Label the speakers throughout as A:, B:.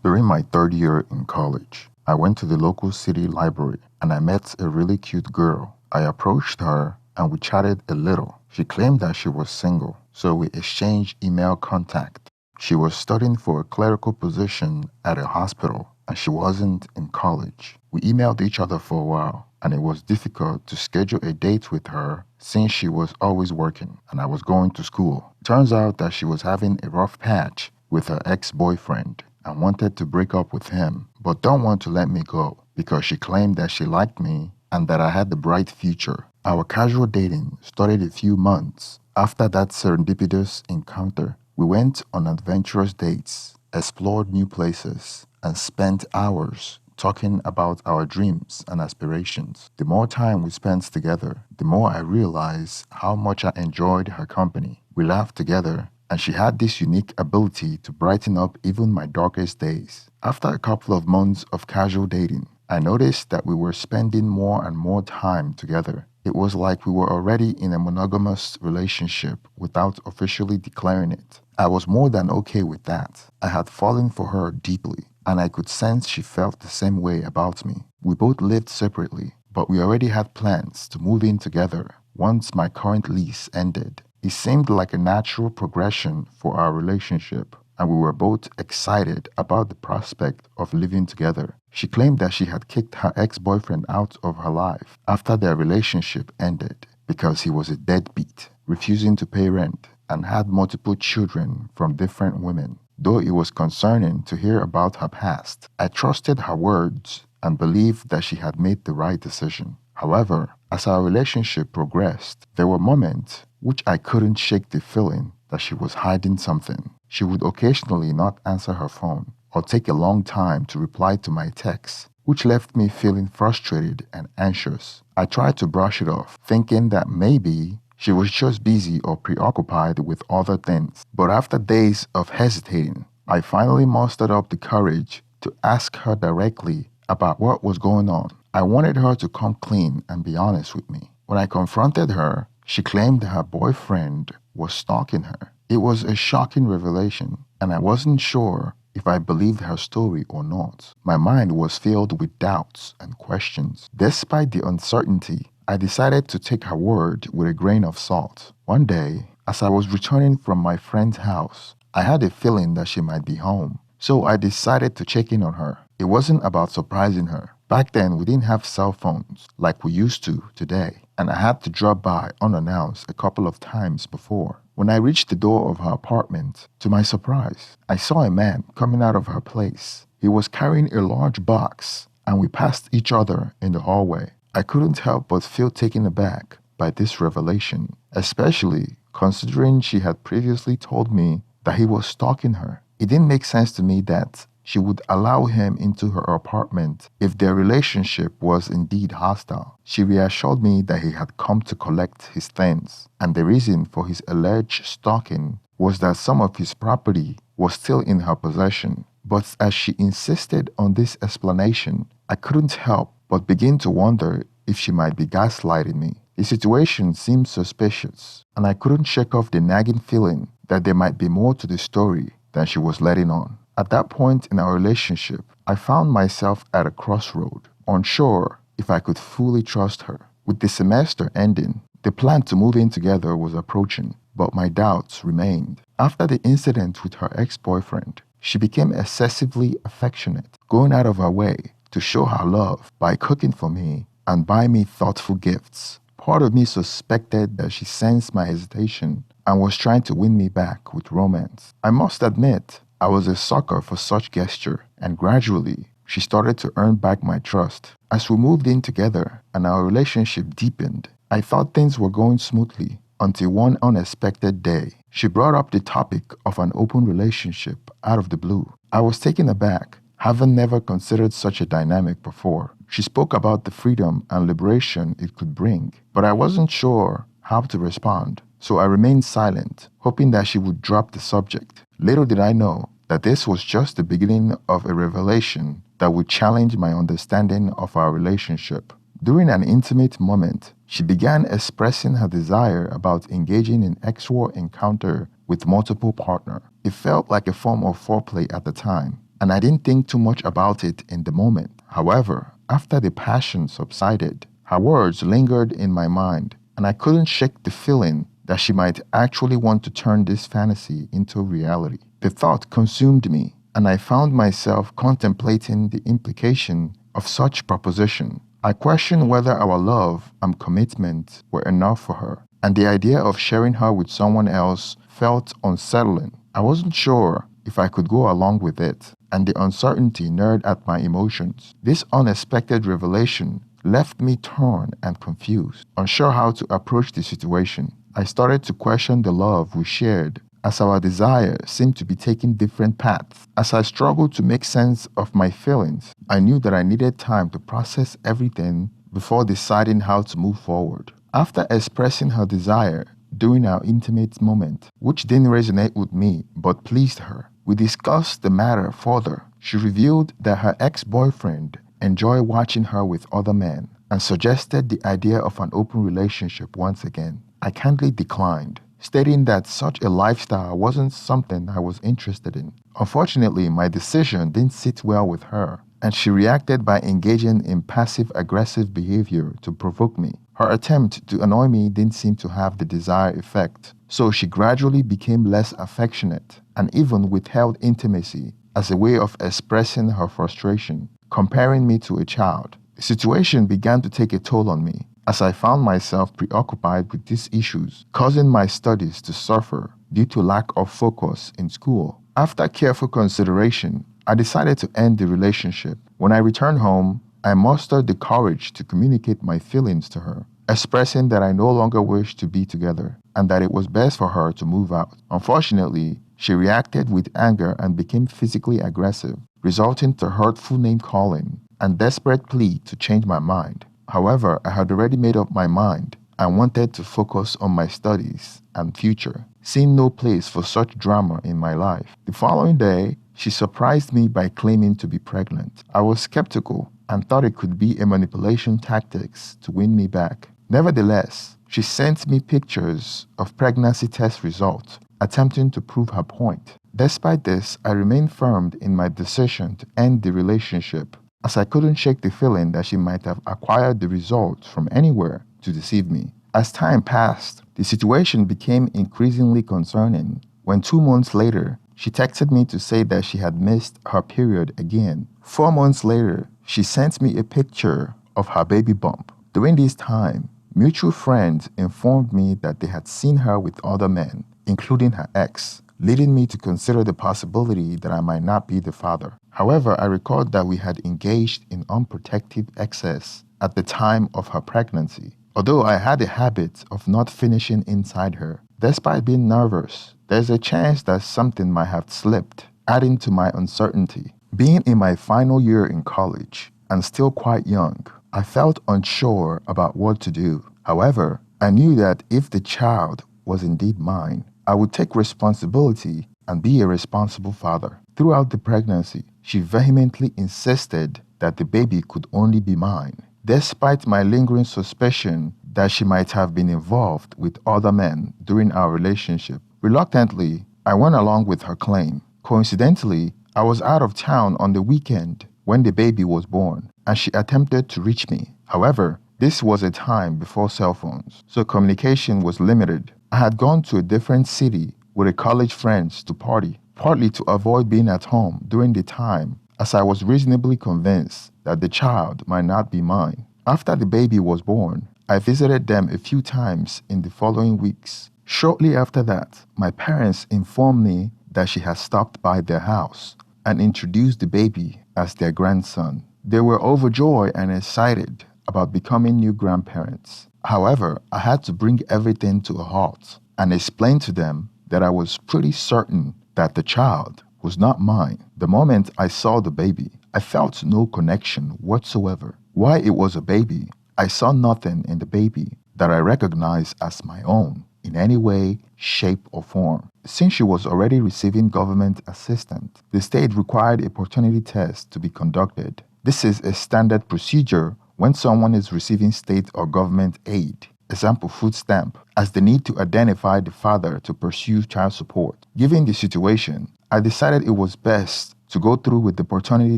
A: During my third year in college, I went to the local city library and I met a really cute girl. I approached her and we chatted a little. She claimed that she was single, so we exchanged email contact. She was studying for a clerical position at a hospital and she wasn't in college. We emailed each other for a while and it was difficult to schedule a date with her since she was always working and I was going to school. Turns out that she was having a rough patch with her ex-boyfriend and wanted to break up with him, but don't want to let me go because she claimed that she liked me and that I had a bright future. Our casual dating started a few months. After that serendipitous encounter, we went on adventurous dates, explored new places, and spent hours talking about our dreams and aspirations. The more time we spent together, the more I realized how much I enjoyed her company. We laughed together, and she had this unique ability to brighten up even my darkest days. After a couple of months of casual dating, I noticed that we were spending more and more time together. It was like we were already in a monogamous relationship without officially declaring it. I was more than okay with that. I had fallen for her deeply, and I could sense she felt the same way about me. We both lived separately, but we already had plans to move in together once my current lease ended. It seemed like a natural progression for our relationship, and we were both excited about the prospect of living together. She claimed that she had kicked her ex-boyfriend out of her life after their relationship ended because he was a deadbeat, refusing to pay rent, and had multiple children from different women. Though it was concerning to hear about her past, I trusted her words and believed that she had made the right decision. However, as our relationship progressed, there were moments which I couldn't shake the feeling that she was hiding something. She would occasionally not answer her phone or take a long time to reply to my texts, which left me feeling frustrated and anxious. I tried to brush it off, thinking that maybe she was just busy or preoccupied with other things. But after days of hesitating, I finally mustered up the courage to ask her directly about what was going on. I wanted her to come clean and be honest with me. When I confronted her, she claimed her boyfriend was stalking her. It was a shocking revelation, and I wasn't sure if I believed her story or not. My mind was filled with doubts and questions. Despite the uncertainty, I decided to take her word with a grain of salt. One day, as I was returning from my friend's house, I had a feeling that she might be home, so I decided to check in on her. It wasn't about surprising her. Back then, we didn't have cell phones like we used to today, and I had to drop by unannounced a couple of times before. When I reached the door of her apartment, to my surprise, I saw a man coming out of her place. He was carrying a large box, and we passed each other in the hallway. I couldn't help but feel taken aback by this revelation, especially considering she had previously told me that he was stalking her. It didn't make sense to me that she would allow him into her apartment if their relationship was indeed hostile. She reassured me that he had come to collect his things, and the reason for his alleged stalking was that some of his property was still in her possession. But as she insisted on this explanation, I couldn't help but begin to wonder if she might be gaslighting me. The situation seemed suspicious, and I couldn't shake off the nagging feeling that there might be more to the story than she was letting on. At that point in our relationship, I found myself at a crossroad, unsure if I could fully trust her. With the semester ending, the plan to move in together was approaching, but my doubts remained. After the incident with her ex-boyfriend, she became excessively affectionate, going out of her way to show her love by cooking for me and buy me thoughtful gifts. Part of me suspected that she sensed my hesitation and was trying to win me back with romance. I must admit, I was a sucker for such gesture, and gradually, she started to earn back my trust. As we moved in together and our relationship deepened, I thought things were going smoothly until one unexpected day. She brought up the topic of an open relationship out of the blue. I was taken aback, having never considered such a dynamic before. She spoke about the freedom and liberation it could bring, but I wasn't sure how to respond, so I remained silent, hoping that she would drop the subject. Little did I know that this was just the beginning of a revelation that would challenge my understanding of our relationship. During an intimate moment, she began expressing her desire about engaging in sexual encounter with multiple partners. It felt like a form of foreplay at the time, and I didn't think too much about it in the moment. However, after the passion subsided, her words lingered in my mind, and I couldn't shake the feeling that she might actually want to turn this fantasy into reality. The thought consumed me, and I found myself contemplating the implication of such proposition. I questioned whether our love and commitment were enough for her, and the idea of sharing her with someone else felt unsettling. I wasn't sure if I could go along with it, and the uncertainty gnawed at my emotions. This unexpected revelation left me torn and confused, unsure how to approach the situation. I started to question the love we shared, as our desires seemed to be taking different paths. As I struggled to make sense of my feelings, I knew that I needed time to process everything before deciding how to move forward. After expressing her desire during our intimate moment, which didn't resonate with me but pleased her, we discussed the matter further. She revealed that her ex-boyfriend enjoyed watching her with other men and suggested the idea of an open relationship once again. I kindly declined, stating that such a lifestyle wasn't something I was interested in. Unfortunately, my decision didn't sit well with her, and she reacted by engaging in passive-aggressive behavior to provoke me. Her attempt to annoy me didn't seem to have the desired effect, so she gradually became less affectionate and even withheld intimacy as a way of expressing her frustration, comparing me to a child. The situation began to take a toll on me, as I found myself preoccupied with these issues, causing my studies to suffer due to lack of focus in school. After careful consideration, I decided to end the relationship. When I returned home, I mustered the courage to communicate my feelings to her, expressing that I no longer wished to be together and that it was best for her to move out. Unfortunately, she reacted with anger and became physically aggressive, resulting to hurtful name-calling and desperate plea to change my mind. However, I had already made up my mind and wanted to focus on my studies and future, seeing no place for such drama in my life. The following day, she surprised me by claiming to be pregnant. I was skeptical and thought it could be a manipulation tactics to win me back. Nevertheless, she sent me pictures of pregnancy test results, attempting to prove her point. Despite this, I remained firm in my decision to end the relationship, as I couldn't shake the feeling that she might have acquired the results from anywhere to deceive me. As time passed, the situation became increasingly concerning when 2 months later, she texted me to say that she had missed her period again. 4 months later, she sent me a picture of her baby bump. During this time, mutual friends informed me that they had seen her with other men, including her ex, leading me to consider the possibility that I might not be the father. However, I recalled that we had engaged in unprotected excess at the time of her pregnancy. Although I had a habit of not finishing inside her, despite being nervous, there's a chance that something might have slipped, adding to my uncertainty. Being in my final year in college and still quite young, I felt unsure about what to do. However, I knew that if the child was indeed mine, I would take responsibility and be a responsible father. Throughout the pregnancy, she vehemently insisted that the baby could only be mine, despite my lingering suspicion that she might have been involved with other men during our relationship. Reluctantly, I went along with her claim. Coincidentally, I was out of town on the weekend when the baby was born, and she attempted to reach me. However, this was a time before cell phones, so communication was limited. I had gone to a different city with a college friends to party, partly to avoid being at home during the time, as I was reasonably convinced that the child might not be mine. After the baby was born, I visited them a few times in the following weeks. Shortly after that, my parents informed me that she had stopped by their house and introduced the baby as their grandson. They were overjoyed and excited about becoming new grandparents. However, I had to bring everything to a halt and explain to them that I was pretty certain that the child was not mine. The moment I saw the baby, I felt no connection whatsoever. Why it was a baby, I saw nothing in the baby that I recognized as my own in any way, shape, or form. Since she was already receiving government assistance, the state required a paternity test to be conducted. This is a standard procedure when someone is receiving state or government aid, example food stamp, as the need to identify the father to pursue child support. Given the situation, I decided it was best to go through with the paternity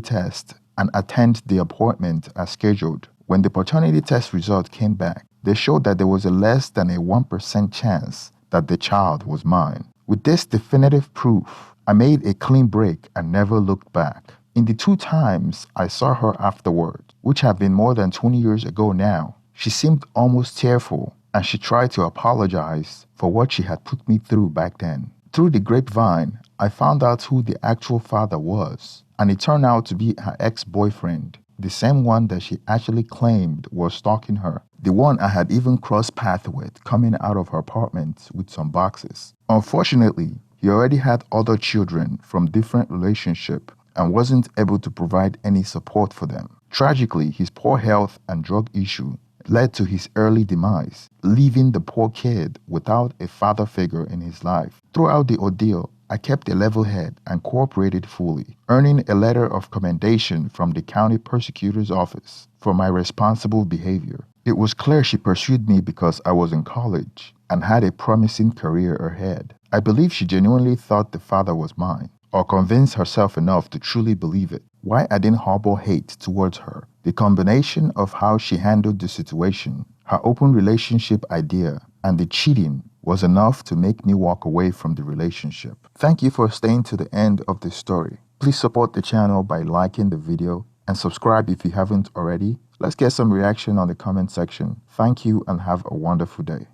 A: test and attend the appointment as scheduled. When the paternity test result came back, they showed that there was a less than a 1% chance that the child was mine. With this definitive proof, I made a clean break and never looked back. In the 2 times I saw her afterward, which have been more than 20 years ago now, she seemed almost tearful and she tried to apologize for what she had put me through back then. Through the grapevine, I found out who the actual father was, and it turned out to be her ex-boyfriend, the same one that she actually claimed was stalking her, the one I had even crossed paths with coming out of her apartment with some boxes. Unfortunately, he already had other children from different relationships and wasn't able to provide any support for them. Tragically, his poor health and drug issue led to his early demise, leaving the poor kid without a father figure in his life. Throughout the ordeal, I kept a level head and cooperated fully, earning a letter of commendation from the county prosecutor's office for my responsible behavior. It was clear she pursued me because I was in college and had a promising career ahead. I believe she genuinely thought the father was mine, or convinced herself enough to truly believe it. Why I didn't harbor hate towards her, the combination of how she handled the situation, her open relationship idea, and the cheating was enough to make me walk away from the relationship. Thank you for staying to the end of this story. Please support the channel by liking the video and subscribe if you haven't already. Let's get some reaction on the comment section. Thank you and have a wonderful day.